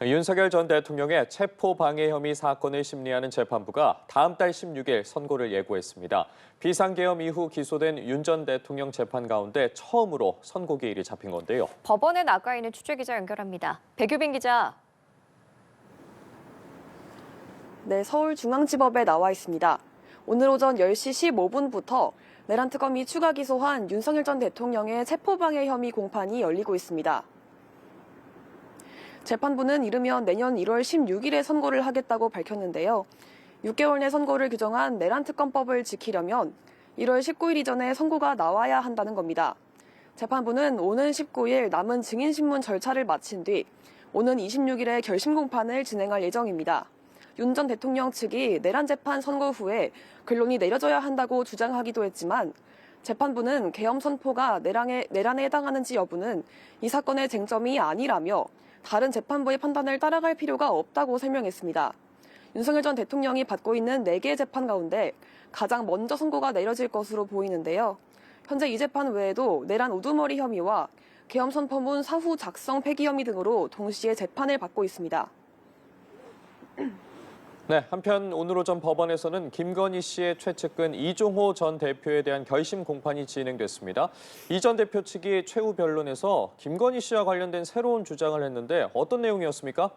윤석열 전 대통령의 체포방해 혐의 사건을 심리하는 재판부가 다음 달 16일 선고를 예고했습니다. 비상계엄 이후 기소된 윤 전 대통령 재판 가운데 처음으로 선고 기일이 잡힌 건데요. 법원에 나가 있는 취재기자 연결합니다. 백유빈 기자. 네, 서울중앙지법에 나와 있습니다. 오늘 오전 10시 15분부터 내란특검이 추가 기소한 윤석열 전 대통령의 체포방해 혐의 공판이 열리고 있습니다. 재판부는 이르면 내년 1월 16일에 선고를 하겠다고 밝혔는데요. 6개월 내 선고를 규정한 내란특검법을 지키려면 1월 19일 이전에 선고가 나와야 한다는 겁니다. 재판부는 오는 19일 남은 증인신문 절차를 마친 뒤 오는 26일에 결심 공판을 진행할 예정입니다. 윤 전 대통령 측이 내란 재판 선고 후에 결론이 내려져야 한다고 주장하기도 했지만 재판부는 계엄 선포가 내란에 해당하는지 여부는 이 사건의 쟁점이 아니라며 다른 재판부의 판단을 따라갈 필요가 없다고 설명했습니다. 윤석열 전 대통령이 받고 있는 4개의 재판 가운데 가장 먼저 선고가 내려질 것으로 보이는데요. 현재 이 재판 외에도 내란 우두머리 혐의와 계엄 선포문 사후 작성 폐기 혐의 등으로 동시에 재판을 받고 있습니다. 네, 한편 오늘 오전 법원에서는 김건희 씨의 최측근 이종호 전 대표에 대한 결심 공판이 진행됐습니다. 이 전 대표 측이 최후 변론에서 김건희 씨와 관련된 새로운 주장을 했는데 어떤 내용이었습니까?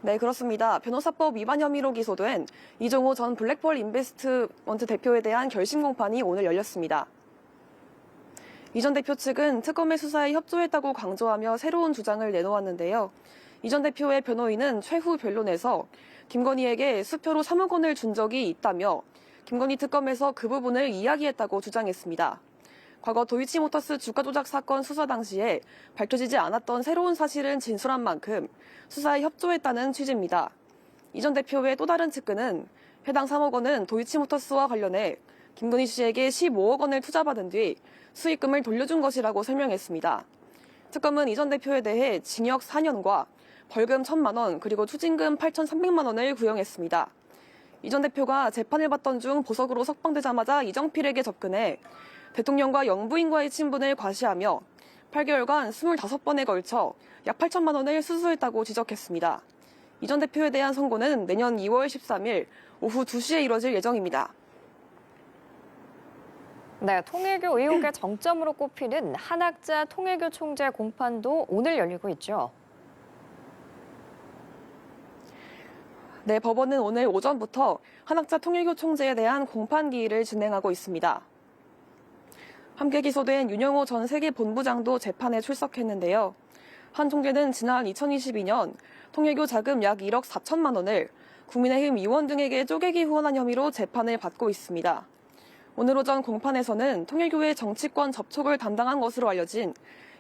네, 그렇습니다. 변호사법 위반 혐의로 기소된 이종호 전 블랙펄 인베스트먼트 대표에 대한 결심 공판이 오늘 열렸습니다. 이 전 대표 측은 특검의 수사에 협조했다고 강조하며 새로운 주장을 내놓았는데요. 이 전 대표의 변호인은 최후 변론에서 김건희에게 수표로 3억 원을 준 적이 있다며 김건희 특검에서 그 부분을 이야기했다고 주장했습니다. 과거 도이치모터스 주가 조작 사건 수사 당시에 밝혀지지 않았던 새로운 사실은 진술한 만큼 수사에 협조했다는 취지입니다. 이 전 대표의 또 다른 측근은 해당 3억 원은 도이치모터스와 관련해 김건희 씨에게 15억 원을 투자받은 뒤 수익금을 돌려준 것이라고 설명했습니다. 특검은 이 전 대표에 대해 징역 4년과 벌금 1,000만 원 그리고 추징금 8,300만 원을 구형했습니다. 이 전 대표가 재판을 받던 중 보석으로 석방되자마자 이정필에게 접근해 대통령과 영부인과의 친분을 과시하며 8개월간 25번에 걸쳐 약 8천만 원을 수수했다고 지적했습니다. 이 전 대표에 대한 선고는 내년 2월 13일 오후 2시에 이뤄질 예정입니다. 네, 통일교 의혹의 정점으로 꼽히는 한학자 통일교 총재 공판도 오늘 열리고 있죠. 네, 법원은 오늘 오전부터 한학자 통일교 총재에 대한 공판 기일을 진행하고 있습니다. 함께 기소된 윤영호 전 세계본부장도 재판에 출석했는데요. 한 총재는 지난 2022년 통일교 자금 약 1억 4천만 원을 국민의힘 의원 등에게 쪼개기 후원한 혐의로 재판을 받고 있습니다. 오늘 오전 공판에서는 통일교의 정치권 접촉을 담당한 것으로 알려진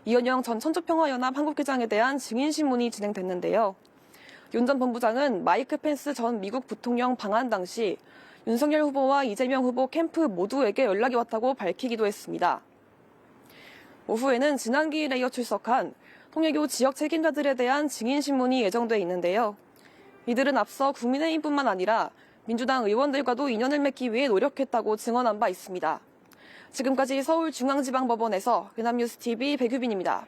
이현영 전 천주평화연합 한국회장에 대한 증인신문이 진행됐는데요. 윤 전 본부장은 마이크 펜스 전 미국 부통령 방한 당시 윤석열 후보와 이재명 후보 캠프 모두에게 연락이 왔다고 밝히기도 했습니다. 오후에는 지난 기일에 이어 출석한 통일교 지역 책임자들에 대한 증인신문이 예정돼 있는데요. 이들은 앞서 국민의힘뿐만 아니라 민주당 의원들과도 인연을 맺기 위해 노력했다고 증언한 바 있습니다. 지금까지 서울중앙지방법원에서 연합뉴스TV 백유빈입니다.